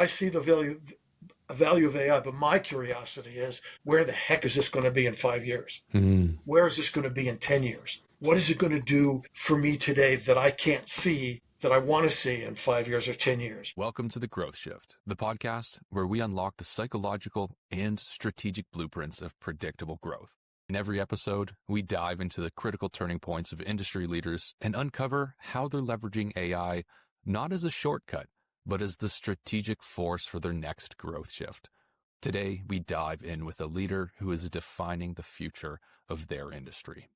I see the value of AI, but my curiosity is where the heck is this going to be in 5 years? Where is this going to be in 10 years? What is it going to do for me today that I can't see that I want to see in 5 years or 10 years? Welcome to The Growth Shift, the podcast where we unlock the psychological and strategic blueprints of predictable growth. In every episode, we dive into the critical turning points of industry leaders and uncover how they're leveraging AI not as a shortcut, but as the strategic force for their next growth shift. Today, we dive in with a leader who is defining the future of their industry.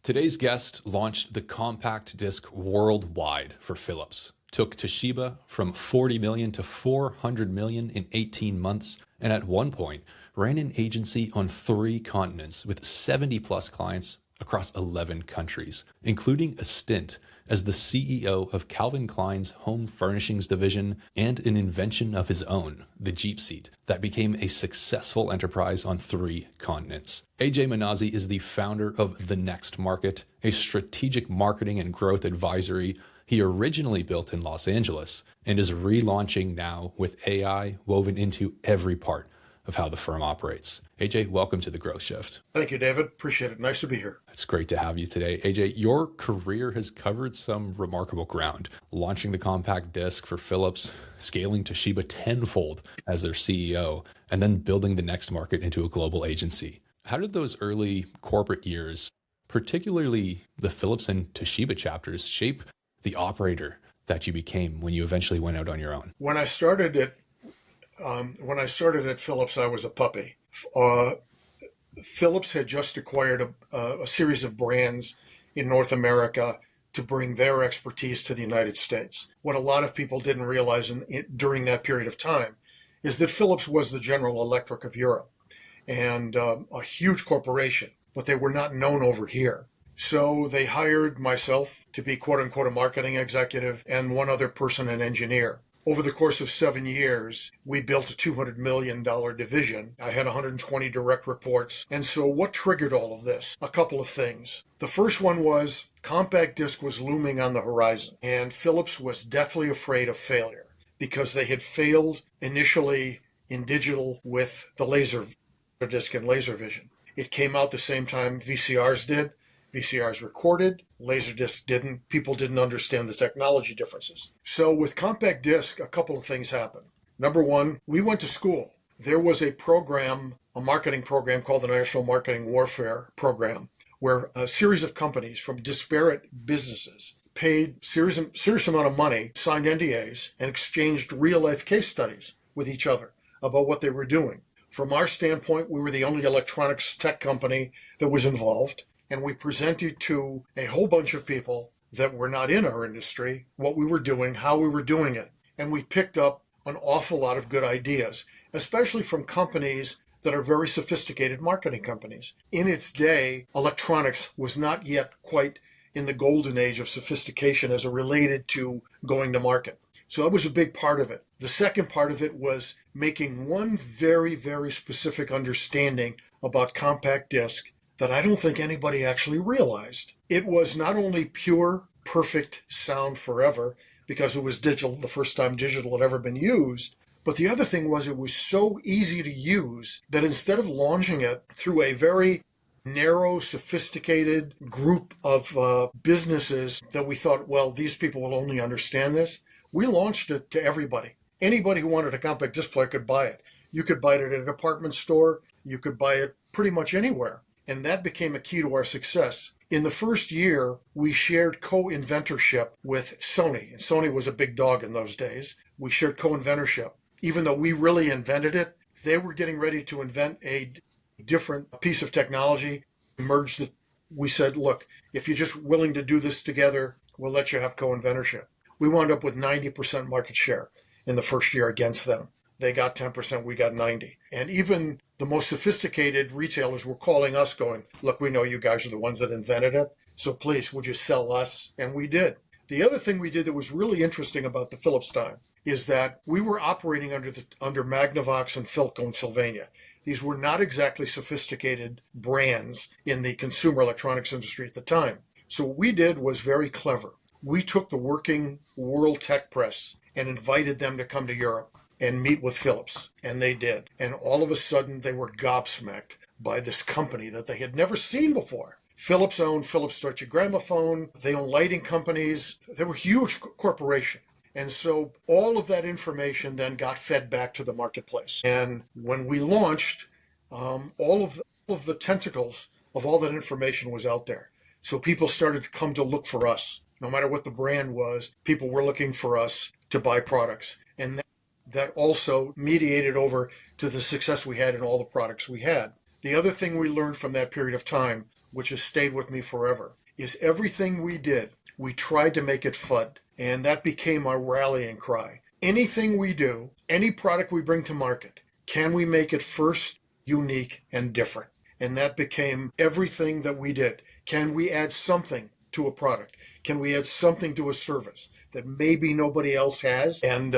Today's guest launched the compact disc worldwide for Philips, took Toshiba from 40 million to 400 million in 18 months, and at one point ran an agency on 3 continents with 70 plus clients across 11 countries, including a stint as the CEO of Calvin Klein's home furnishings division and an invention of his own, the Jeep seat, that became a successful enterprise on 3 continents. AJ Minazzi is the founder of The Next Market, a strategic marketing and growth advisory he originally built in Los Angeles and is relaunching now with AI woven into every part of how the firm operates. AJ, welcome to The Growth Shift. Thank you, David. Appreciate it. Nice to be here. It's great to have you today. AJ, your career has covered some remarkable ground, launching the compact disc for Philips, scaling Toshiba tenfold as their CEO, and then building The Next Market into a global agency. How did those early corporate years, particularly the Philips and Toshiba chapters, shape the operator that you became when you eventually went out on your own? When I started at Philips, I was a puppy. Philips had just acquired a series of brands in North America to bring their expertise to the United States. What a lot of people didn't realize during that period of time is that Philips was the General Electric of Europe and a huge corporation, but they were not known over here. So they hired myself to be quote unquote a marketing executive and one other person, an engineer. Over the course of 7 years, we built a $200 million division. I had 120 direct reports. And so what triggered all of this? A couple of things. The first one was compact disc was looming on the horizon, and Philips was deathly afraid of failure because they had failed initially in digital with the laser disc and laser vision. It came out the same time VCRs did. VCRs recorded, Laserdisc didn't. People didn't understand the technology differences. So with compact disc, a couple of things happened. Number one, we went to school. There was a marketing program called the National Marketing Warfare Program, where a series of companies from disparate businesses paid serious amount of money, signed NDAs, and exchanged real-life case studies with each other about what they were doing. From our standpoint, we were the only electronics tech company that was involved. And we presented to a whole bunch of people that were not in our industry what we were doing, how we were doing it. And we picked up an awful lot of good ideas, especially from companies that are very sophisticated marketing companies. In its day, electronics was not yet quite in the golden age of sophistication as it related to going to market. So that was a big part of it. The second part of it was making one very, very specific understanding about compact disc that I don't think anybody actually realized. It was not only pure, perfect sound forever, because it was digital, the first time digital had ever been used, but the other thing was it was so easy to use that instead of launching it through a very narrow, sophisticated group of businesses that we thought, well, these people will only understand this, we launched it to everybody. Anybody who wanted a compact disc player could buy it. You could buy it at a department store. You could buy it pretty much anywhere. And that became a key to our success. In the first year, we shared co-inventorship with Sony. And Sony was a big dog in those days. We shared co-inventorship. Even though we really invented it, they were getting ready to invent a different piece of technology. We said, look, if you're just willing to do this together, we'll let you have co-inventorship. We wound up with 90% market share in the first year against them. They got 10%, we got 90%. And even the most sophisticated retailers were calling us going, look, we know you guys are the ones that invented it, so please, would you sell us? And we did. The other thing we did that was really interesting about the Philips time is that we were operating under Magnavox and Philco in Sylvania. These were not exactly sophisticated brands in the consumer electronics industry at the time. So what we did was very clever. We took the working world tech press and invited them to come to Europe and meet with Philips, and they did. And all of a sudden, they were gobsmacked by this company that they had never seen before. Philips owned Philips Deutsche Grammophon. They owned lighting companies. They were a huge corporation. And so all of that information then got fed back to the marketplace. And when we launched, all of the tentacles of all that information was out there. So people started to come to look for us. No matter what the brand was, people were looking for us to buy products. And that also mediated over to the success we had in all the products we had. The other thing we learned from that period of time, which has stayed with me forever, is everything we did, we tried to make it FUD. And that became our rallying cry. Anything we do, any product we bring to market, can we make it first, unique, and different? And that became everything that we did. Can we add something to a product? Can we add something to a service that maybe nobody else has? And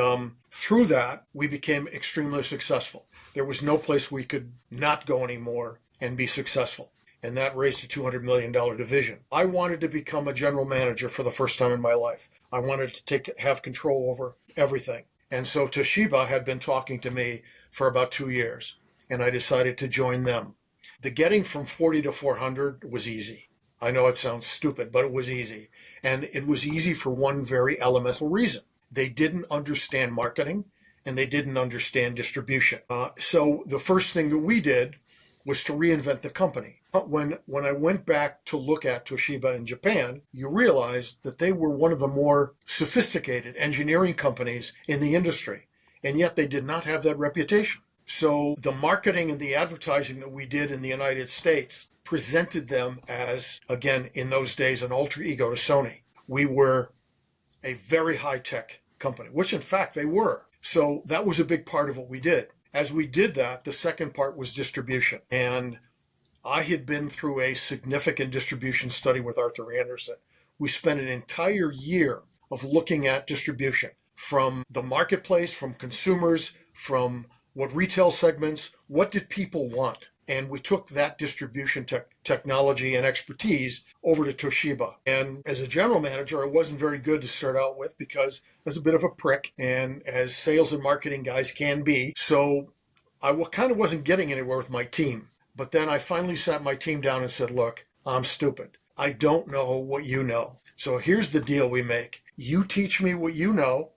through that, we became extremely successful. There was no place we could not go anymore and be successful. And that raised a $200 million division. I wanted to become a general manager for the first time in my life. I wanted to have control over everything. And so Toshiba had been talking to me for about 2 years, and I decided to join them. The getting from 40 to 400 was easy. I know it sounds stupid, but it was easy. And it was easy for one very elemental reason. They didn't understand marketing, and they didn't understand distribution. So the first thing that we did was to reinvent the company. When I went back to look at Toshiba in Japan, you realized that they were one of the more sophisticated engineering companies in the industry, and yet they did not have that reputation. So the marketing and the advertising that we did in the United States presented them as, again, in those days, an alter ego to Sony. We were a very high-tech company, which in fact they were. So that was a big part of what we did. As we did that, the second part was distribution. And I had been through a significant distribution study with Arthur Andersen. We spent an entire year of looking at distribution from the marketplace, from consumers, from what retail segments, what did people want? And we took that distribution technology and expertise over to Toshiba. And as a general manager, I wasn't very good to start out with because I was a bit of a prick, and as sales and marketing guys can be. So I kind of wasn't getting anywhere with my team. But then I finally sat my team down and said, look, I'm stupid. I don't know what you know. So here's the deal we make. You teach me what you know,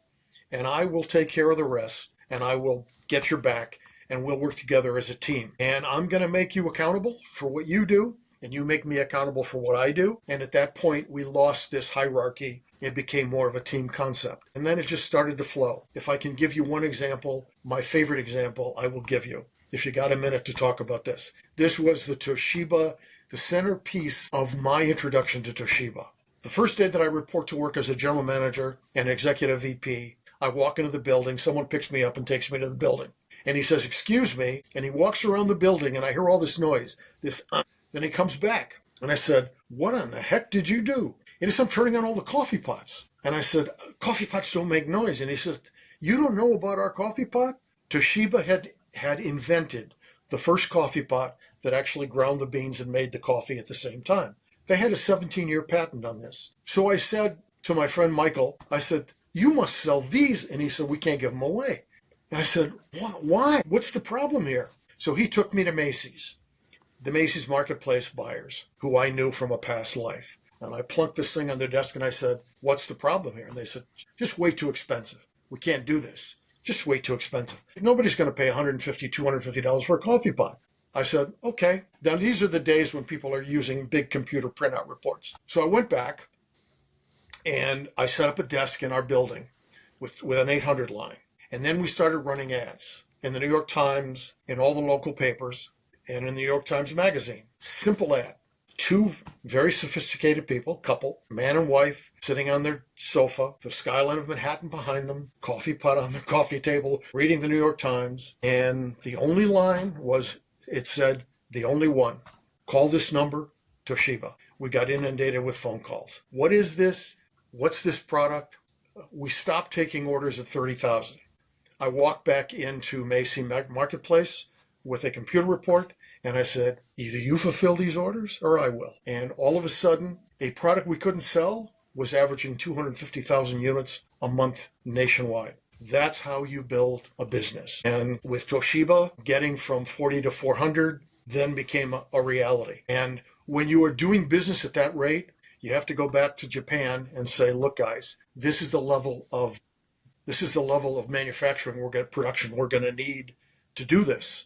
and I will take care of the rest, and I will get your back, and we'll work together as a team. And I'm going to make you accountable for what you do, and you make me accountable for what I do. And at that point, we lost this hierarchy. It became more of a team concept. And then it just started to flow. If I can give you one example, my favorite example, I will give you. If you got a minute to talk about this. This was the Toshiba, the centerpiece of my introduction to Toshiba. The first day that I report to work as a general manager and executive VP, I walk into the building, someone picks me up and takes me to the building. And he says, excuse me, and he walks around the building and I hear all this noise, then he comes back. And I said, what in the heck did you do? And he said, I'm turning on all the coffee pots. And I said, coffee pots don't make noise. And he said, you don't know about our coffee pot? Toshiba had invented the first coffee pot that actually ground the beans and made the coffee at the same time. They had a 17-year patent on this. So I said to my friend Michael, I said, you must sell these. And he said, we can't give them away. And I said, why? What's the problem here? So he took me to Macy's, the Macy's marketplace buyers, who I knew from a past life. And I plunked this thing on their desk and I said, what's the problem here? And they said, just way too expensive. We can't do this. Just way too expensive. Nobody's going to pay $150, $250 for a coffee pot. I said, okay. Now, these are the days when people are using big computer printout reports. So I went back and I set up a desk in our building with an 800 line. And then we started running ads in the New York Times, in all the local papers, and in the New York Times Magazine. Simple ad. Two very sophisticated people, couple, man and wife, sitting on their sofa, the skyline of Manhattan behind them, coffee pot on their coffee table, reading the New York Times. And the only line was, it said, the only one, call this number, Toshiba. We got inundated with phone calls. What is this? What's this product? We stopped taking orders at 30,000. I walked back into Macy Marketplace with a computer report. And I said, either you fulfill these orders or I will. And all of a sudden, a product we couldn't sell was averaging 250,000 units a month nationwide. That's how you build a business. And with Toshiba, getting from 40 to 400 then became a reality. And when you are doing business at that rate, you have to go back to Japan and say, look, guys, this is the level of manufacturing production we're going to need to do this.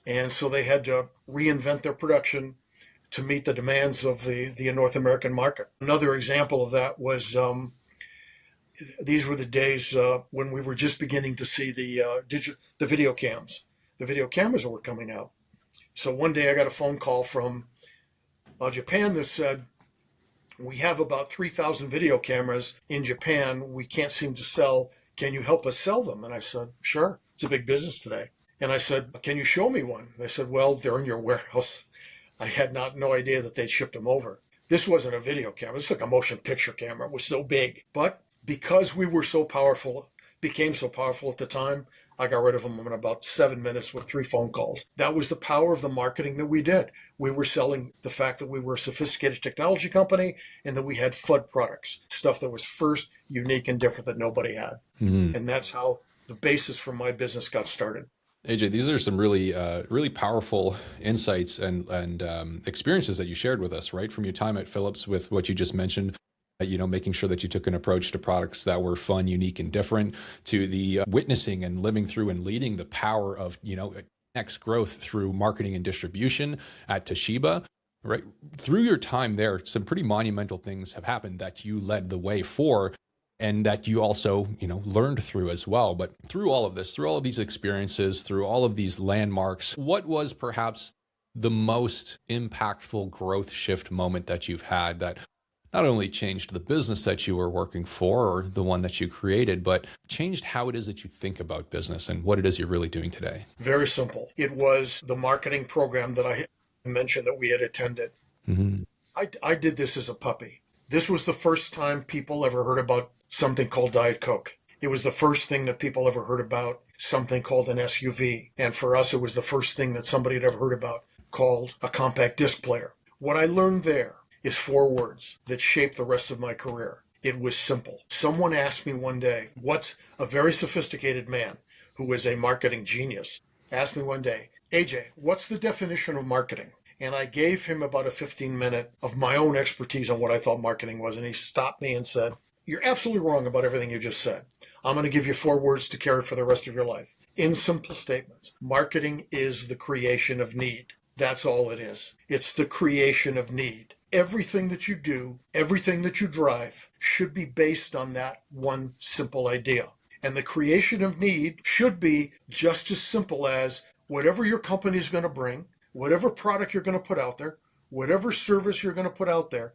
And so they had to reinvent their production to meet the demands of the North American market. Another example of that was these were the days when we were just beginning to see the video cams. The video cameras were coming out. So one day I got a phone call from Japan that said, we have about 3,000 video cameras in Japan we can't seem to sell. Can you help us sell them? And I said, sure. It's a big business today. And I said, can you show me one? They said, well, they're in your warehouse. I had no idea that they'd shipped them over. This wasn't a video camera. It's like a motion picture camera. It was so big. But because we were so powerful, became so powerful at the time, I got rid of them in about 7 minutes with 3 phone calls. That was the power of the marketing that we did. We were selling the fact that we were a sophisticated technology company and that we had FUD products, stuff that was first, unique, and different that nobody had. Mm-hmm. And that's how the basis for my business got started. AJ, these are some really powerful insights and experiences that you shared with us, right? From your time at Philips with what you just mentioned, making sure that you took an approach to products that were fun, unique, and different, to the witnessing and living through and leading the power of, next growth through marketing and distribution at Toshiba, right? Through your time there, some pretty monumental things have happened that you led the way for, and that you also, learned through as well. But through all of this, through all of these experiences, through all of these landmarks, what was perhaps the most impactful growth shift moment that you've had that not only changed the business that you were working for or the one that you created, but changed how it is that you think about business and what it is you're really doing today? Very simple. It was the marketing program that I mentioned that we had attended. Mm-hmm. I did this as a puppy. This was the first time people ever heard about something called Diet Coke. It was the first thing that people ever heard about something called an SUV. And for us, it was the first thing that somebody had ever heard about called a compact disc player. What I learned there is 4 words that shaped the rest of my career. It was simple. Someone asked me one day, what's a very sophisticated man who was a marketing genius, asked me one day, AJ, what's the definition of marketing? And I gave him about a 15-minute of my own expertise on what I thought marketing was. And he stopped me and said, you're absolutely wrong about everything you just said. I'm going to give you 4 words to carry for the rest of your life. In simple statements, marketing is the creation of need. That's all it is. It's the creation of need. Everything that you do, everything that you drive should be based on that one simple idea. And the creation of need should be just as simple as whatever your company is going to bring, whatever product you're going to put out there, whatever service you're going to put out there,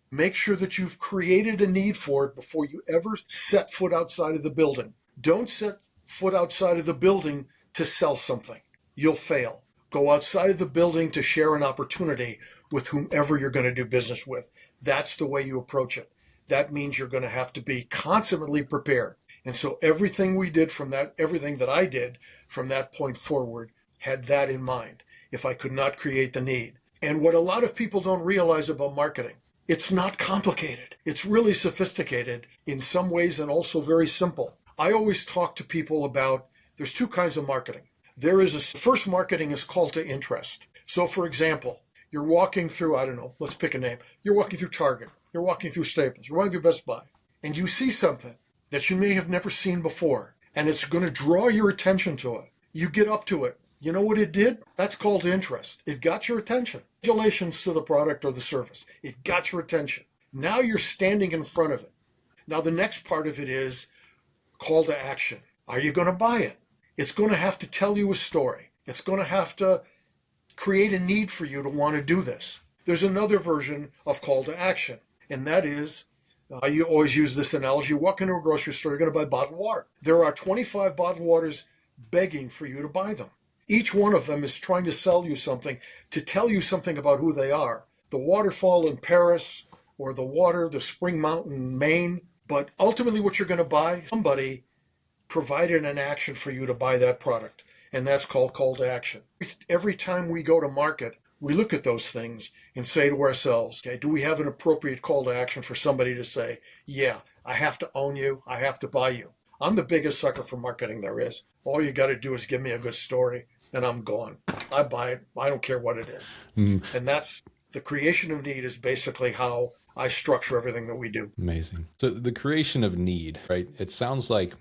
make sure that you've created a need for it before you ever set foot outside of the building. Don't set foot outside of the building to sell something. You'll fail. Go outside of the building to share an opportunity with whomever you're going to do business with. That's the way you approach it. That means you're going to have to be consummately prepared. And so everything that I did from that point forward had that in mind. If I could not create the need. And what a lot of people don't realize about marketing, it's not complicated. It's really sophisticated in some ways and also very simple. I always talk to people about, there's 2 kinds of marketing. First marketing is call to interest. So for example, you're walking through, let's pick a name. You're walking through Target. You're walking through Staples. You're walking through Best Buy. And you see something that you may have never seen before. And it's going to draw your attention to it. You get up to it. You know what it did? That's called interest. It got your attention. Congratulations to the product or the service. It got your attention. Now you're standing in front of it. Now the next part of it is call to action. Are you going to buy it? It's going to have to tell you a story. It's going to have to create a need for you to want to do this. There's another version of call to action, and that is, I always use this analogy, you walk into a grocery store, you're going to buy bottled water. There are 25 bottled waters begging for you to buy them. Each one of them is trying to sell you something, to tell you something about who they are. The waterfall in Paris, or the spring mountain in Maine. But ultimately what you're going to buy, somebody provided an action for you to buy that product. And that's called call to action. Every time we go to market, we look at those things and say to ourselves, okay, do we have an appropriate call to action for somebody to say, yeah, I have to own you, I have to buy you. I'm the biggest sucker for marketing there is. All you got to do is give me a good story and I'm gone. I buy it. I don't care what it is. And that's the creation of need is basically how I structure everything that we do. Amazing. So the creation of need, right? It sounds like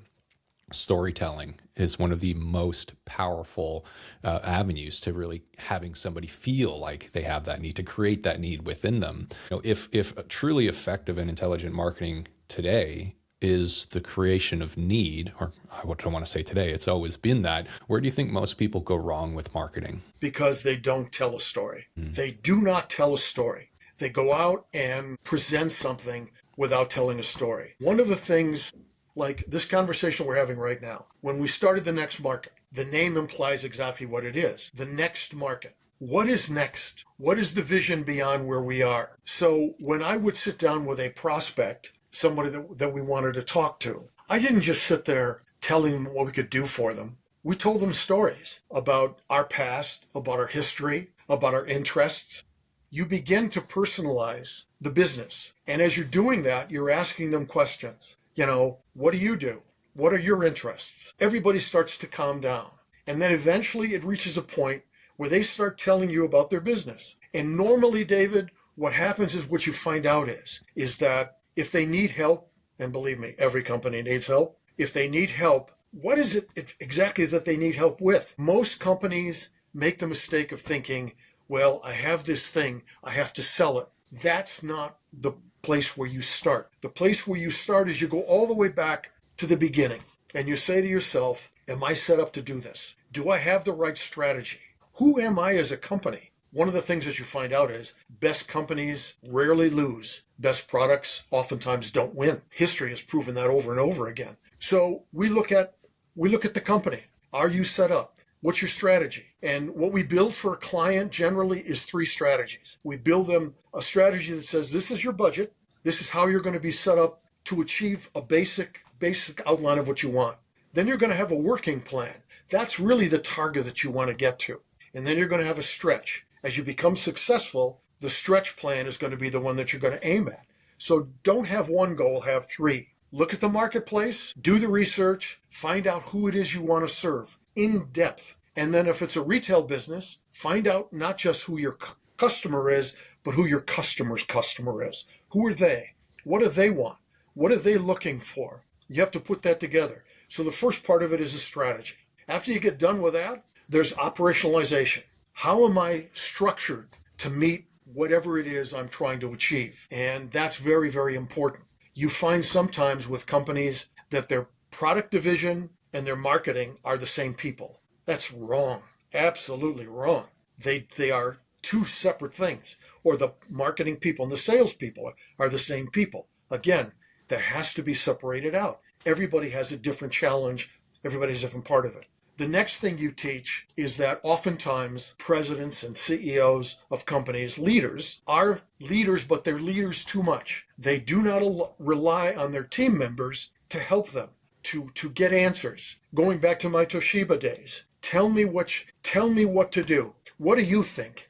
storytelling is one of the most powerful avenues to really having somebody feel like they have that need, to create that need within them. If truly effective and intelligent marketing today is the creation of need, or what do I want to say today? It's always been that. Where do you think most people go wrong with marketing? Because they don't tell a story. They do not tell a story. They go out and present something without telling a story. One of the things, like this conversation we're having right now, when we started the next market, the name implies exactly what it is. The next market. What is next? What is the vision beyond where we are? So when I would sit down with a prospect, somebody that we wanted to talk to, I didn't just sit there telling them what we could do for them. We told them stories about our past, about our history, about our interests. You begin to personalize the business. And as you're doing that, you're asking them questions. What do you do? What are your interests? Everybody starts to calm down. And then eventually it reaches a point where they start telling you about their business. And normally, David, what happens is what you find out is that if they need help, and believe me, every company needs help. If they need help, what is it exactly that they need help with? Most companies make the mistake of thinking, well, I have this thing, I have to sell it. That's not the place where you start. The place where you start is you go all the way back to the beginning and you say to yourself, am I set up to do this? Do I have the right strategy? Who am I as a company? One of the things that you find out is best companies rarely lose. Best products oftentimes don't win. History has proven that over and over again. So we look at the company. Are you set up? What's your strategy? And what we build for a client generally is 3 strategies. We build them a strategy that says, this is your budget. This is how you're going to be set up to achieve a basic outline of what you want. Then you're going to have a working plan. That's really the target that you want to get to. And then you're going to have a stretch. As you become successful, the stretch plan is going to be the one that you're going to aim at. So don't have one goal, have 3. Look at the marketplace, do the research, find out who it is you want to serve in depth. And then if it's a retail business, find out not just who your customer is, but who your customer's customer is. Who are they? What do they want? What are they looking for? You have to put that together. So the first part of it is a strategy. After you get done with that, there's operationalization. How am I structured to meet whatever it is I'm trying to achieve? And that's very, very important. You find sometimes with companies that their product division and their marketing are the same people. That's wrong. Absolutely wrong. They are 2 separate things. Or the marketing people and the sales people are the same people. Again, that has to be separated out. Everybody has a different challenge. Everybody has a different part of it. The next thing you teach is that oftentimes presidents and CEOs of companies, leaders, are leaders, but they're leaders too much. They do not rely on their team members to help them, to get answers. Going back to my Toshiba days, tell me what to do. What do you think?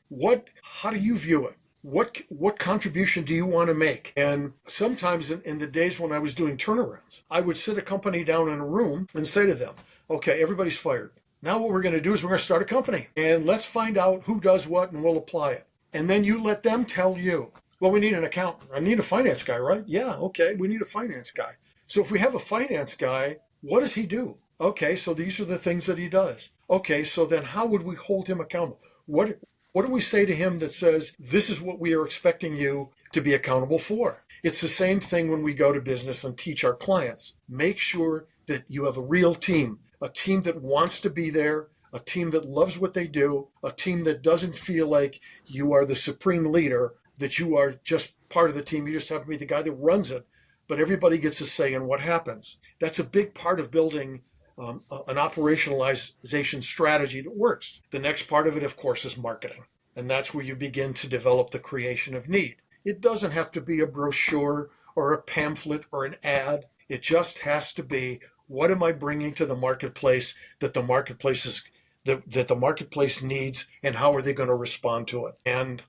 How do you view it? What contribution do you want to make? And sometimes in the days when I was doing turnarounds, I would sit a company down in a room and say to them, okay, everybody's fired. Now what we're going to do is we're going to start a company and let's find out who does what and we'll apply it. And then you let them tell you, well, we need an accountant. I need a finance guy, right? Yeah, okay, we need a finance guy. So if we have a finance guy, what does he do? Okay, so these are the things that he does. Okay, so then how would we hold him accountable? What do we say to him that says, this is what we are expecting you to be accountable for? It's the same thing when we go to business and teach our clients. Make sure that you have a real team, a team that wants to be there, a team that loves what they do, a team that doesn't feel like you are the supreme leader, that you are just part of the team. You just have to be the guy that runs it, but everybody gets a say in what happens. That's a big part of building an operationalization strategy that works. The next part of it, of course, is marketing. And that's where you begin to develop the creation of need. It doesn't have to be a brochure or a pamphlet or an ad. It just has to be, what am I bringing to the marketplace that the marketplace that the marketplace needs, and how are they going to respond to it. And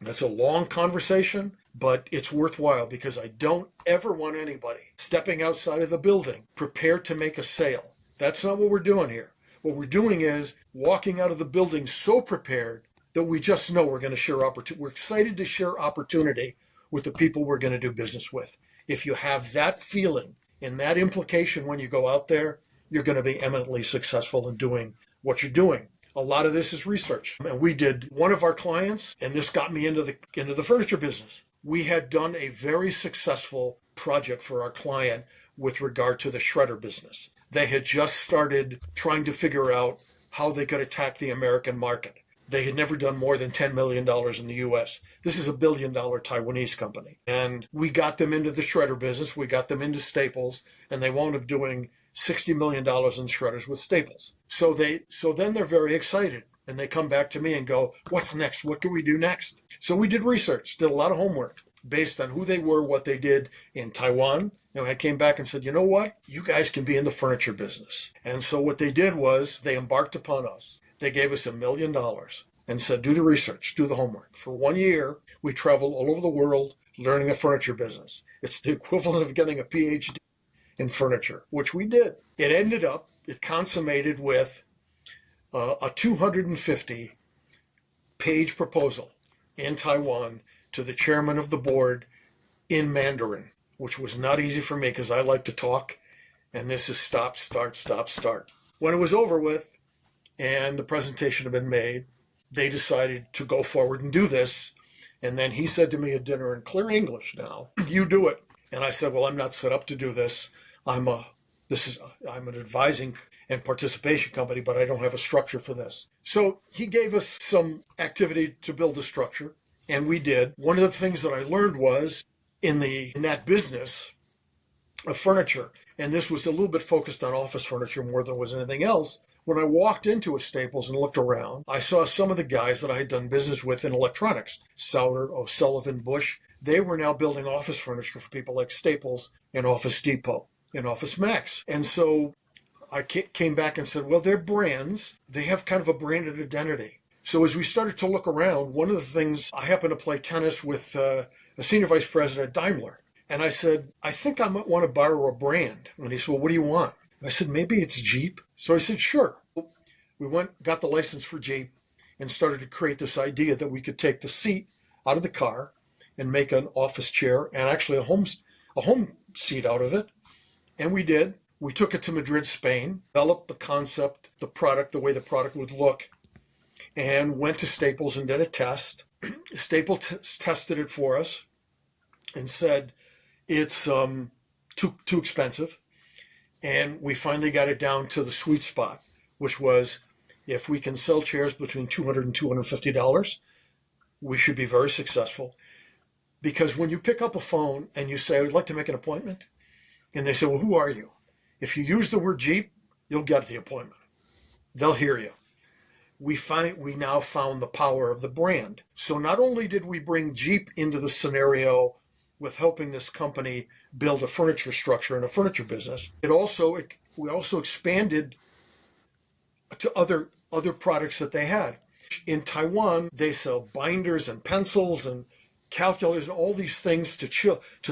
that's a long conversation, but it's worthwhile, because I don't ever want anybody stepping outside of the building prepared to make a sale. That's not what we're doing here. What we're doing is walking out of the building so prepared that we just know we're going to share opportunity. We're excited to share opportunity with the people we're going to do business with. If you have that feeling and that implication when you go out there, you're going to be eminently successful in doing what you're doing. A lot of this is research. And we did, one of our clients, and this got me into the furniture business. We had done a very successful project for our client with regard to the shredder business. They had just started trying to figure out how they could attack the American market. They had never done more than $10 million in the US. This is a $1 billion Taiwanese company. And we got them into the shredder business. We got them into Staples, and they wound up doing $60 million in shredders with Staples. So then they're very excited, and they come back to me and go, what's next? What can we do next? So we did research, did a lot of homework based on who they were, what they did in Taiwan. And I came back and said, you know what? You guys can be in the furniture business. And so what they did was they embarked upon us. They gave us $1 million and said, do the research, do the homework. For 1 year, we traveled all over the world learning a furniture business. It's the equivalent of getting a PhD in furniture, which we did. It consummated with a 250-page proposal in Taiwan to the chairman of the board in Mandarin, which was not easy for me because I like to talk, and this is stop, start, stop, start. When it was over with and the presentation had been made, they decided to go forward and do this. And then he said to me at dinner in clear English, now, you do it. And I said, well, I'm not set up to do this. I'm an advising and participation company, but I don't have a structure for this. So he gave us some activity to build a structure, and we did. One of the things that I learned was in that business of furniture, and this was a little bit focused on office furniture more than it was anything else. When I walked into a Staples and looked around, I saw some of the guys that I had done business with in electronics, Souter, O'Sullivan, Bush. They were now building office furniture for people like Staples and Office Depot and Office Max. And so I came back and said, well, they're brands. They have kind of a branded identity. So as we started to look around, one of the things, I happened to play tennis with a senior vice president at Daimler. And I said, I think I might want to borrow a brand. And he said, well, what do you want? And I said, maybe it's Jeep. So I said, sure. We got the license for Jeep, and started to create this idea that we could take the seat out of the car and make an office chair and actually a home seat out of it. And we did. We took it to Madrid, Spain, developed the concept, the product, the way the product would look, and went to Staples and did a test. Staples tested it for us and said, it's too expensive. And we finally got it down to the sweet spot, which was, if we can sell chairs between $200 and $250, we should be very successful. Because when you pick up a phone and you say, I would like to make an appointment, and they say, well, who are you? If you use the word Jeep, you'll get the appointment. They'll hear you. We now found the power of the brand. So not only did we bring Jeep into the scenario with helping this company build a furniture structure and a furniture business, we also expanded to other products that they had. In Taiwan, they sell binders and pencils and calculators and all these things to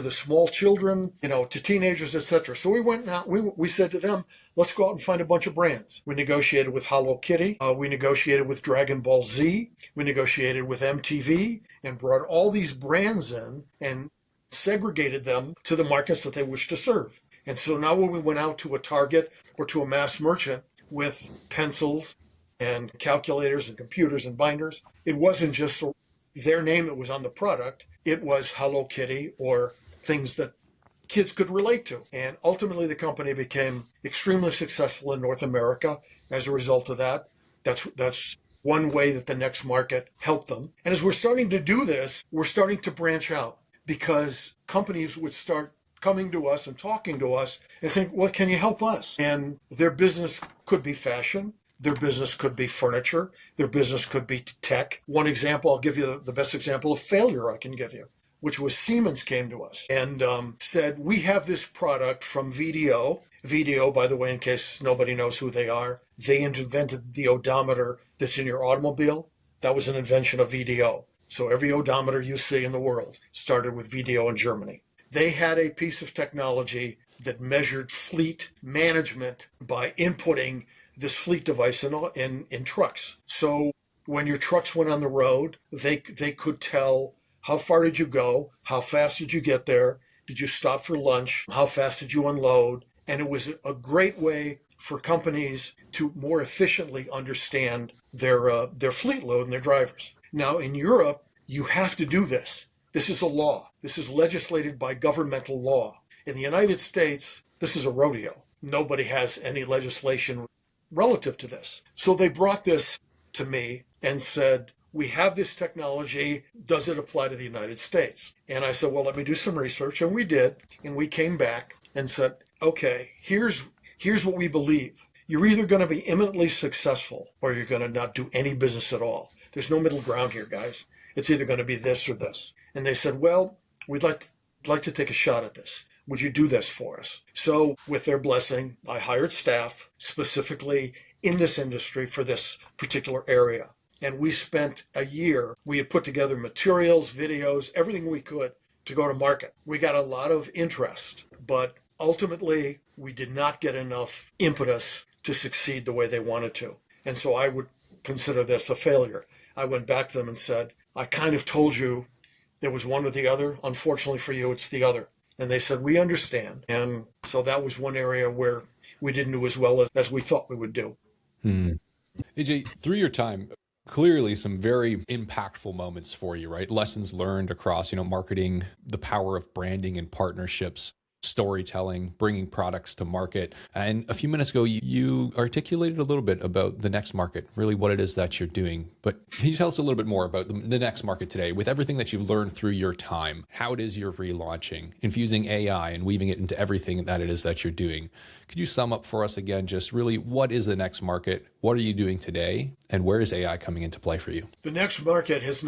the small children, to teenagers, etc. So we went out, we said to them, let's go out and find a bunch of brands. We negotiated with Hello Kitty, we negotiated with Dragon Ball Z, we negotiated with MTV, and brought all these brands in and segregated them to the markets that they wish to serve. And so now when we went out to a Target or to a mass merchant with pencils and calculators and computers and binders, it wasn't just their name that was on the product, it was Hello Kitty or things that kids could relate to. And ultimately the company became extremely successful in North America as a result of that. That's one way that the next market helped them. And as we're starting to do this, we're starting to branch out, because companies would start coming to us and talking to us and saying, well, can you help us? And their business could be fashion. Their business could be furniture. Their business could be tech. One example, I'll give you the best example of failure I can give you, which was Siemens came to us and said, we have this product from VDO, VDO, by the way, in case nobody knows who they are, they invented the odometer that's in your automobile. That was an invention of VDO. So every odometer you see in the world started with VDO in Germany. They had a piece of technology that measured fleet management by inputting this fleet device in trucks. So when your trucks went on the road, they could tell how far did you go, how fast did you get there, did you stop for lunch, how fast did you unload, and it was a great way for companies to more efficiently understand their fleet load and their drivers. Now in Europe, you have to do this. This is a law. This is legislated by governmental law. In the United States, this is a rodeo. Nobody has any legislation relative to this. So they brought this to me and said, we have this technology. Does it apply to the United States? And I said, well, let me do some research. And we did. And we came back and said, okay, here's what we believe. You're either going to be imminently successful or you're going to not do any business at all. There's no middle ground here, guys. It's either going to be this or this. And they said, well, we'd like to take a shot at this. Would you do this for us? So with their blessing, I hired staff specifically in this industry for this particular area. And we spent a year. We had put together materials, videos, everything we could to go to market. We got a lot of interest, but ultimately we did not get enough impetus to succeed the way they wanted to. And so I would consider this a failure. I went back to them and said, I kind of told you there was one or the other. Unfortunately for you, it's the other. And they said, we understand. And so that was one area where we didn't do as well as we thought we would do. AJ, through your time, clearly some very impactful moments for you, right? Lessons learned across, marketing, the power of branding and partnerships, storytelling, bringing products to market. And a few minutes ago, you articulated a little bit about the next market, really what it is that you're doing. But can you tell us a little bit more about the next market today with everything that you've learned through your time? How it is you're relaunching, infusing AI and weaving it into everything that it is that you're doing? Could you sum up for us again, just really what is the next market? What are you doing today? And where is AI coming into play for you? The next market has,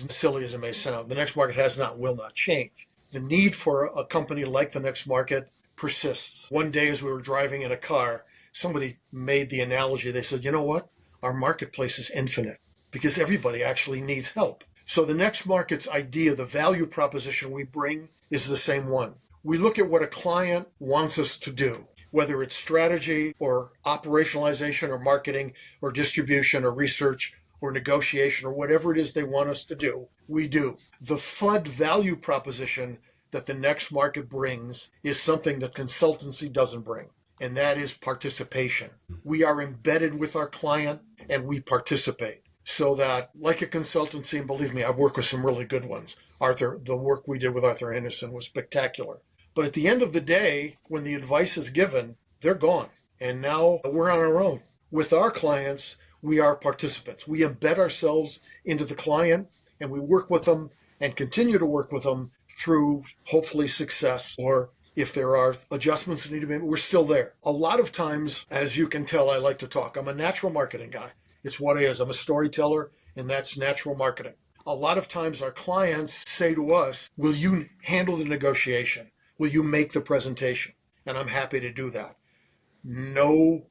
silly as it may sound, the next market has not, will not change. The need for a company like the next market persists. One day as we were driving in a car, somebody made the analogy. They said, you know what? Our marketplace is infinite because everybody actually needs help. So the next market's idea, the value proposition we bring is the same one. We look at what a client wants us to do, whether it's strategy or operationalization or marketing or distribution or research or negotiation or whatever it is they want us to do, we do. The FUD value proposition that the next market brings is something that consultancy doesn't bring, and that is participation. We are embedded with our client and we participate so that, like a consultancy, and believe me, I've worked with some really good ones. The work we did with Arthur Anderson was spectacular. But at the end of the day, when the advice is given, they're gone. And now we're on our own. With our clients, we are participants. We embed ourselves into the client and we work with them and continue to work with them through hopefully success, or if there are adjustments that need to be made, we're still there. A lot of times, as you can tell, I like to talk. I'm a natural marketing guy. It's what it is. I'm a storyteller, and that's natural marketing. A lot of times our clients say to us, will you handle the negotiation? Will you make the presentation? And I'm happy to do that. No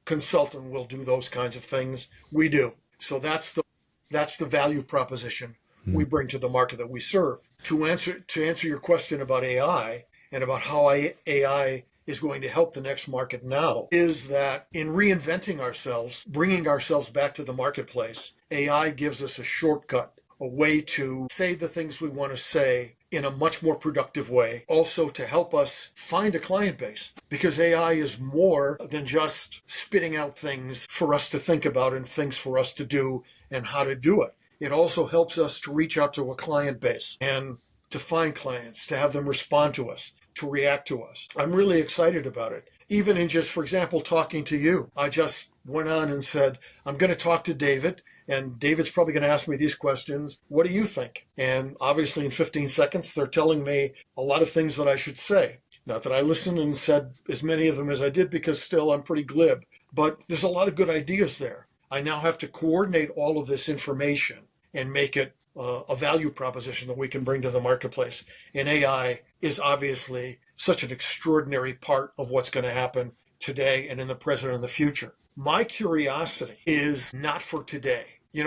consultant will do those kinds of things. We do. So that's the value proposition we bring to the market that we serve. To answer your question about AI and about how AI is going to help the next market now, is that in reinventing ourselves, bringing ourselves back to the marketplace, AI gives us a shortcut, a way to say the things we want to say in a much more productive way, also to help us find a client base, because AI is more than just spitting out things for us to think about and things for us to do and how to do it. It also helps us to reach out to a client base and to find clients, to have them respond to us, to react to us. I'm really excited about it. Even in just, for example, talking to you, I just went on and said, I'm going to talk to David. And David's probably going to ask me these questions. What do you think? And obviously in 15 seconds, they're telling me a lot of things that I should say. Not that I listened and said as many of them as I did, because still I'm pretty glib. But there's a lot of good ideas there. I now have to coordinate all of this information and make it a value proposition that we can bring to the marketplace. And AI is obviously such an extraordinary part of what's going to happen today and in the present and the future. My curiosity is not for today.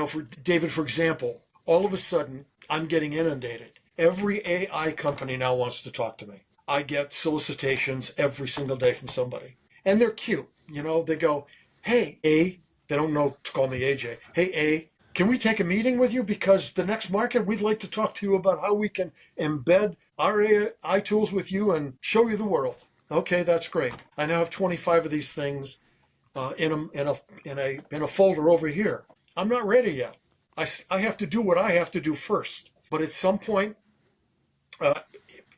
For David, for example, all of a sudden I'm getting inundated. Every AI company now wants to talk to me. I get solicitations every single day from somebody. And they're cute. They go, hey, they don't know to call me AJ. Hey, can we take a meeting with you? Because the next market, we'd like to talk to you about how we can embed our AI tools with you and show you the world. Okay, that's great. I now have 25 of these things in a folder over here. I'm not ready yet. I have to do what I have to do first. But at some point,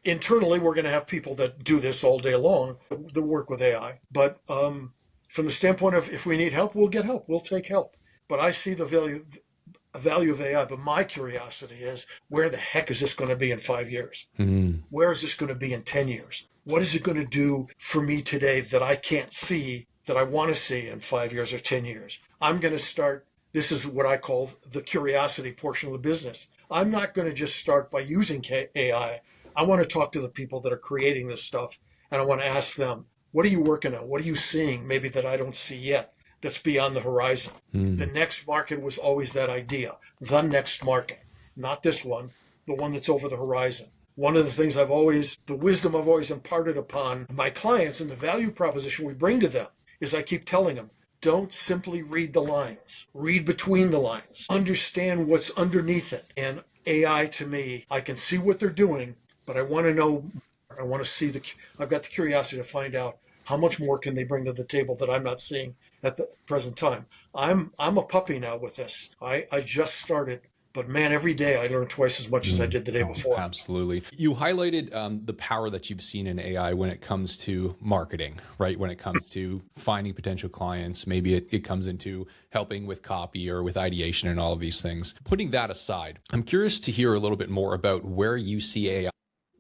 internally, we're going to have people that do this all day long, that work with AI. But from the standpoint of if we need help, we'll get help. We'll take help. But I see the value of AI. But my curiosity is, where the heck is this going to be in 5 years? Mm-hmm. Where is this going to be in 10 years? What is it going to do for me today that I can't see that I want to see in 5 years or 10 years? I'm going to start. This is what I call the curiosity portion of the business. I'm not going to just start by using AI. I want to talk to the people that are creating this stuff, and I want to ask them, what are you working on? What are you seeing maybe that I don't see yet that's beyond the horizon? The next market was always that idea, the next market, not this one, the one that's over the horizon. One of the things the wisdom I've always imparted upon my clients and the value proposition we bring to them is I keep telling them, don't simply read the lines. Read between the lines. Understand what's underneath it. And AI, to me, I can see what they're doing, but I want to know, I want to see I've got the curiosity to find out how much more can they bring to the table that I'm not seeing at the present time. I'm a puppy now with this. I just started. But man, every day I learn twice as much as I did the day before. Absolutely. You highlighted the power that you've seen in AI when it comes to marketing, right? When it comes to finding potential clients, maybe it comes into helping with copy or with ideation and all of these things. Putting that aside, I'm curious to hear a little bit more about where you see AI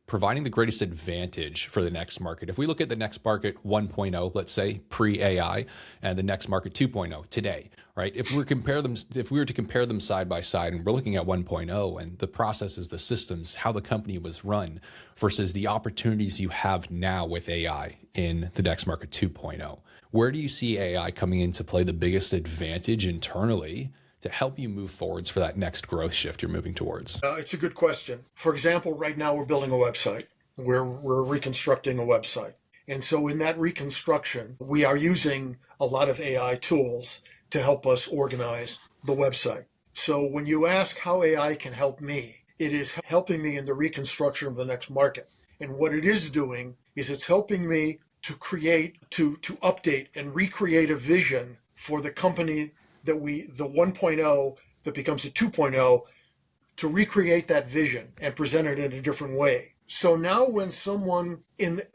providing the greatest advantage for the next market. If we look at the next market 1.0, let's say pre-AI, and the next market 2.0 today, right? If we were to compare them side by side, and we're looking at 1.0 and the processes, the systems, how the company was run versus the opportunities you have now with AI in the next market 2.0, where do you see AI coming into play the biggest advantage internally to help you move forwards for that next growth shift you're moving towards? It's a good question. For example, right now we're building a website. We're reconstructing a website. And so in that reconstruction, we are using a lot of AI tools to help us organize the website. So when you ask how AI can help me, it is helping me in the reconstruction of the next market. And what it is doing is it's helping me to create, to update and recreate a vision for the company that the 1.0 that becomes a 2.0, to recreate that vision and present it in a different way. So now when someone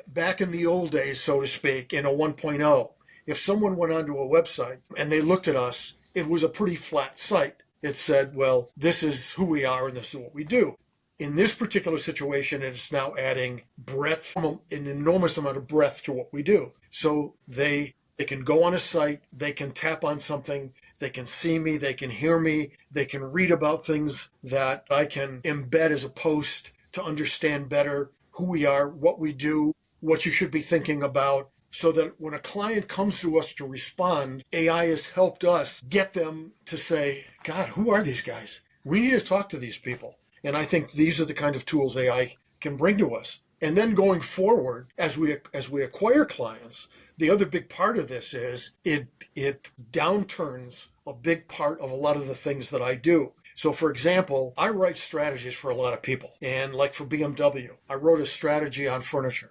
back in the old days, so to speak, in a 1.0, if someone went onto a website and they looked at us, it was a pretty flat site. It said, well, this is who we are and this is what we do. In this particular situation, it's now adding breadth, an enormous amount of breadth to what we do. So they can go on a site, they can tap on something, they can see me, they can hear me, they can read about things that I can embed as a post to understand better who we are, what we do, what you should be thinking about, so that when a client comes to us to respond, AI has helped us get them to say, God, who are these guys? We need to talk to these people. And I think these are the kind of tools AI can bring to us. And then going forward, as we acquire clients, the other big part of this is it downturns a big part of a lot of the things that I do. So for example, I write strategies for a lot of people. And like for BMW, I wrote a strategy on furniture,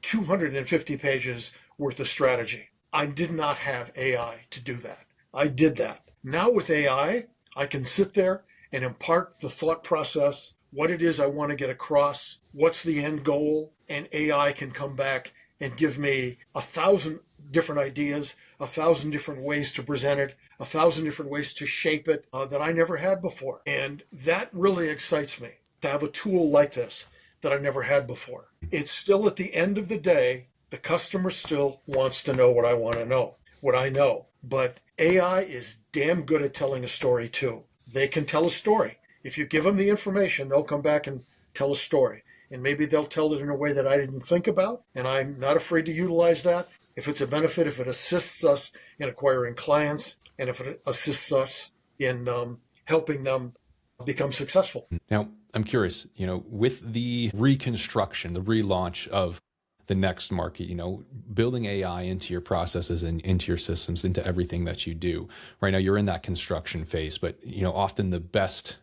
250 pages worth of strategy. I did not have AI to do that. I did that. Now with AI, I can sit there and impart the thought process, what it is I want to get across, what's the end goal, and AI can come back and give me 1,000 different ideas, 1,000 different ways to present it, 1,000 different ways to shape it that I never had before. And that really excites me, to have a tool like this that I never had before. It's still, at the end of the day, the customer still wants to know what I want to know, what I know. But AI is damn good at telling a story too. They can tell a story. If you give them the information, they'll come back and tell a story. and maybe they'll tell it in a way that I didn't think about, and I'm not afraid to utilize that. If it's a benefit, if it assists us in acquiring clients, and if it assists us in helping them become successful. Now, I'm curious, with the reconstruction, the relaunch of the next market, building AI into your processes and into your systems, into everything that you do. Right now, you're in that construction phase, but often the best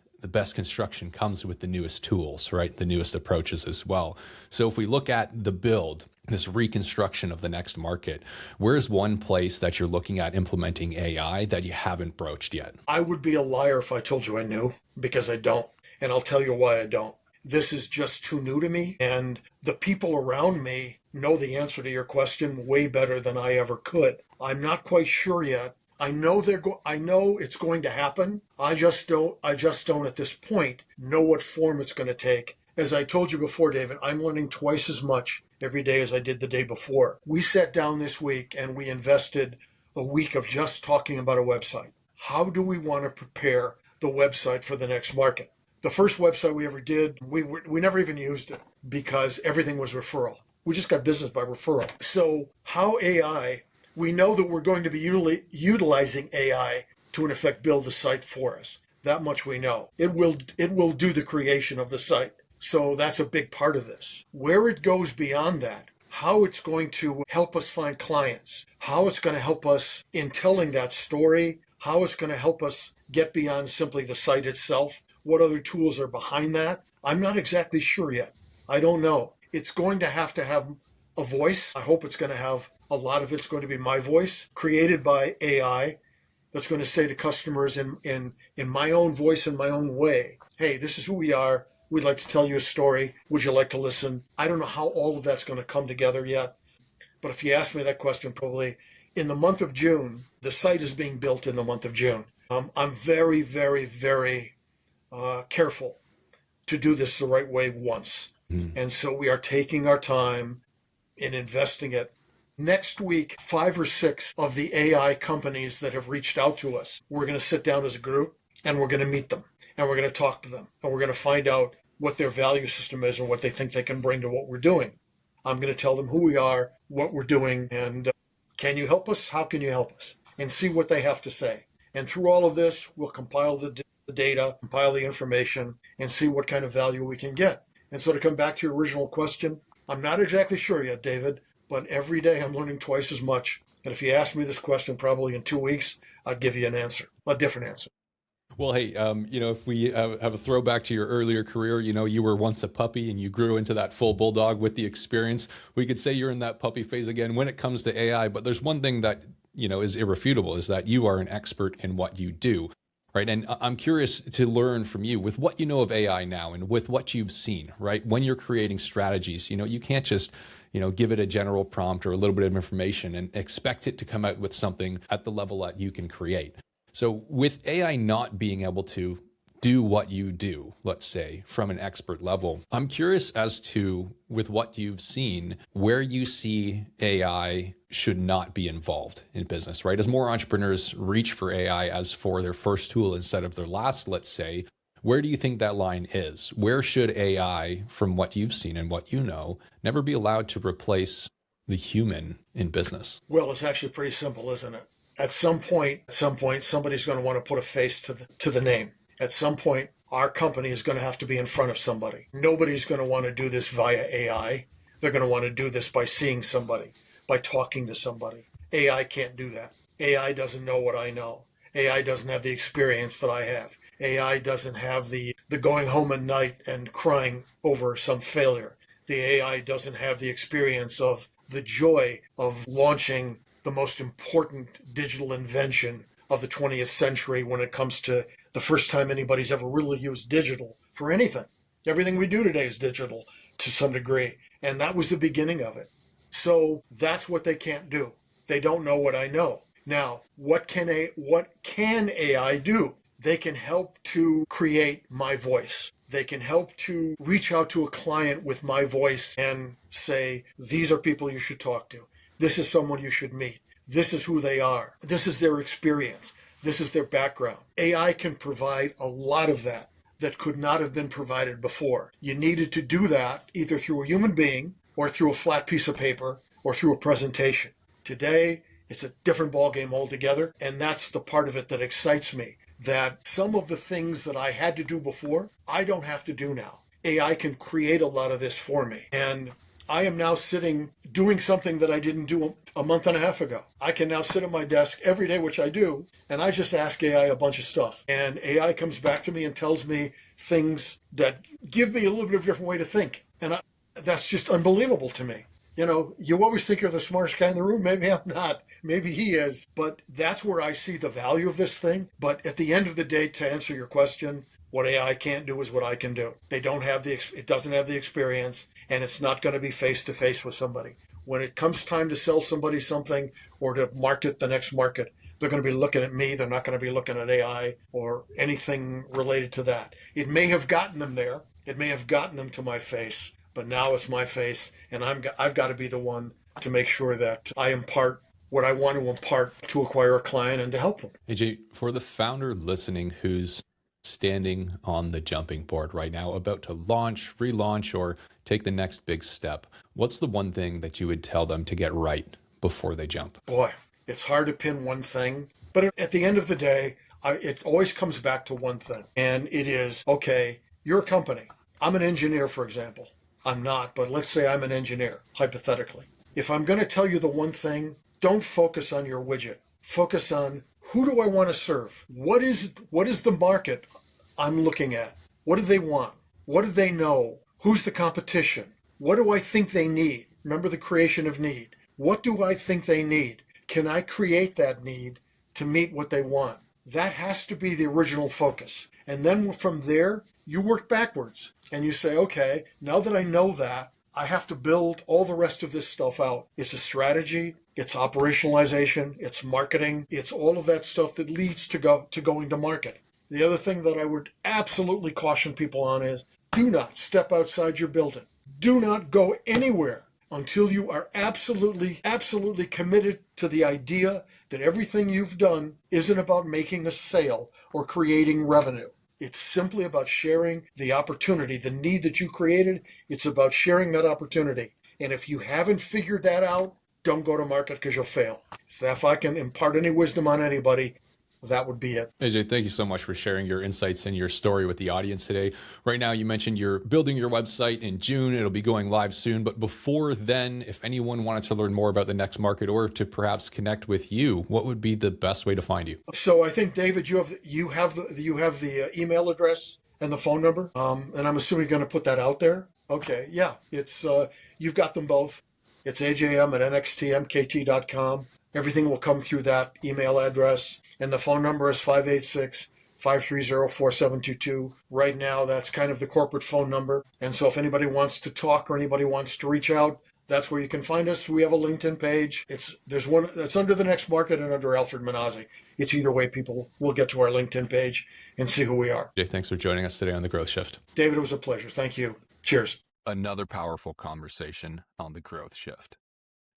construction comes with the newest tools, right? The newest approaches as well. So if we look at the build, this reconstruction of the next market, where's one place that you're looking at implementing AI that you haven't broached yet? I would be a liar if I told you I knew, because I don't. And I'll tell you why I don't. This is just too new to me, and the people around me know the answer to your question way better than I ever could. I'm not quite sure yet. I know I know it's going to happen. I just don't at this point know what form it's going to take. As I told you before, David, I'm learning twice as much every day as I did the day before. We sat down this week and we invested a week of just talking about a website. How do we want to prepare the website for the next market? The first website we ever did, we never even used it because everything was referral. We just got business by referral. So how AI, we know that we're going to be utilizing AI to, in effect, build the site for us. That much we know. It will do the creation of the site. So that's a big part of this. Where it goes beyond that, how it's going to help us find clients, how it's going to help us in telling that story, how it's going to help us get beyond simply the site itself, what other tools are behind that, I'm not exactly sure yet. I don't know. It's going to have a voice. I hope it's going to have a lot of it's going to be my voice created by AI that's going to say to customers in my own voice, in my own way, hey, this is who we are. We'd like to tell you a story. Would you like to listen? I don't know how all of that's going to come together yet. But if you ask me that question, probably in the month of June, the site is being built in the month of June. I'm very, very, very careful to do this the right way once. And so we are taking our time in investing it. Next week, 5 or 6 of the AI companies that have reached out to us, we're going to sit down as a group and we're going to meet them and we're going to talk to them and we're going to find out what their value system is and what they think they can bring to what we're doing. I'm going to tell them who we are, what we're doing, and can you help us? How can you help us? And see what they have to say. And through all of this, we'll compile the data, compile the information, and see what kind of value we can get. And so to come back to your original question, I'm not exactly sure yet, David, but every day I'm learning twice as much. And if you ask me this question probably in 2 weeks, I'd give you an answer, a different answer. Well, hey, if we have a throwback to your earlier career, you were once a puppy and you grew into that full bulldog with the experience. We could say you're in that puppy phase again when it comes to AI. But there's one thing that, is irrefutable, is that you are an expert in what you do. Right. And I'm curious to learn from you with what you know of AI now and with what you've seen, right? When you're creating strategies, you can't just, give it a general prompt or a little bit of information and expect it to come out with something at the level that you can create. So with AI not being able to do what you do, let's say, from an expert level, I'm curious as to, with what you've seen, where you see AI should not be involved in business, right? As more entrepreneurs reach for AI as for their first tool instead of their last, let's say, where do you think that line is? Where should AI, from what you've seen and what you know, never be allowed to replace the human in business? Well, it's actually pretty simple, isn't it? At some point, somebody's going to want to put a face to the name. At some point, our company is going to have to be in front of somebody. Nobody's going to want to do this via AI. They're going to want to do this by seeing somebody, by talking to somebody. AI can't do that. AI doesn't know what I know. AI doesn't have the experience that I have. AI doesn't have the going home at night and crying over some failure. The AI doesn't have the experience of the joy of launching the most important digital invention of the 20th century when it comes to the first time anybody's ever really used digital for anything. Everything we do today is digital to some degree, and that was the beginning of it. So that's what they can't do. They don't know what I know. Now, what can AI do? They can help to create my voice. They can help to reach out to a client with my voice and say, these are people you should talk to. This is someone you should meet. This is who they are. This is their experience. This is their background. AI can provide a lot of that. that could not have been provided before. You needed to do that either through a human being or through a flat piece of paper or through a presentation. Today, it's a different ballgame altogether, and that's the part of it that excites me, that some of the things that I had to do before, I don't have to do now. AI can create a lot of this for me. And I am now sitting doing something that I didn't do a month and a half ago. I can now sit at my desk every day, which I do, and I just ask AI a bunch of stuff. And AI comes back to me and tells me things that give me a little bit of a different way to think. And that's just unbelievable to me. You know, you always think you're the smartest guy in the room. Maybe I'm not. Maybe he is. But that's where I see the value of this thing. But at the end of the day, to answer your question, what AI can't do is what I can do. It doesn't have the experience, and it's not going to be face to face with somebody. When it comes time to sell somebody something or to market the next market, they're going to be looking at me. They're not going to be looking at AI or anything related to that. It may have gotten them there. It may have gotten them to my face, but now it's my face, and I've got to be the one to make sure that I impart what I want to impart to acquire a client and to help them. AJ, for the founder listening who's standing on the jumping board right now, about to launch, relaunch, or take the next big step, what's the one thing that you would tell them to get right before they jump? Boy, it's hard to pin one thing, but at the end of the day, it always comes back to one thing, and it is, okay, you're a company. I'm an engineer, for example. I'm not, but let's say I'm an engineer, hypothetically. If I'm going to tell you the one thing, don't focus on your widget. Focus on, who do I want to serve? What is the market I'm looking at? What do they want? What do they know? Who's the competition? What do I think they need? Remember the creation of need. What do I think they need? Can I create that need to meet what they want? That has to be the original focus. And then from there, you work backwards and you say, okay, now that I know that, I have to build all the rest of this stuff out. It's a strategy, it's operationalization, it's marketing, it's all of that stuff that leads to going to market. The other thing that I would absolutely caution people on is, do not step outside your building. Do not go anywhere until you are absolutely committed to the idea that everything you've done isn't about making a sale or creating revenue. It's simply about sharing the opportunity, the need that you created. It's about sharing that opportunity. And if you haven't figured that out, don't go to market because you'll fail. So if I can impart any wisdom on anybody, that would be it. AJ, thank you so much for sharing your insights and your story with the audience today. Right now, you mentioned you're building your website in June. It'll be going live soon. But before then, if anyone wanted to learn more about the next market or to perhaps connect with you, what would be the best way to find you? So I think, David, you have the email address and the phone number, and I'm assuming you're going to put that out there. Okay, yeah, it's you've got them both. It's ajm@nxtmkt.com. Everything will come through that email address. And the phone number is 586-530-4722. Right now, that's kind of the corporate phone number. And so if anybody wants to talk or anybody wants to reach out, that's where you can find us. We have a LinkedIn page. There's one that's under the Next Market and under Alfred Minazzi. It's either way, people will get to our LinkedIn page and see who we are. Jay, thanks for joining us today on The Growth Shift. David, it was a pleasure. Thank you. Cheers. Another powerful conversation on The Growth Shift.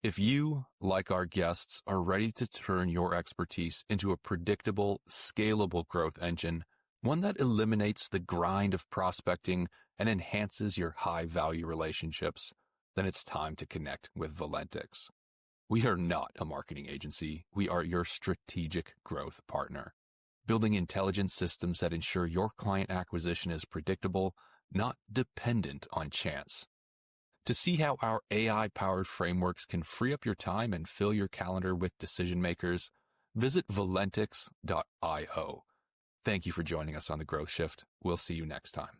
If you, like our guests, are ready to turn your expertise into a predictable, scalable growth engine, one that eliminates the grind of prospecting and enhances your high-value relationships, then it's time to connect with Valentix. We are not a marketing agency. We are your strategic growth partner, building intelligent systems that ensure your client acquisition is predictable, not dependent on chance. To see how our AI-powered frameworks can free up your time and fill your calendar with decision makers, visit valentix.io. Thank you for joining us on The Growth Shift. We'll see you next time.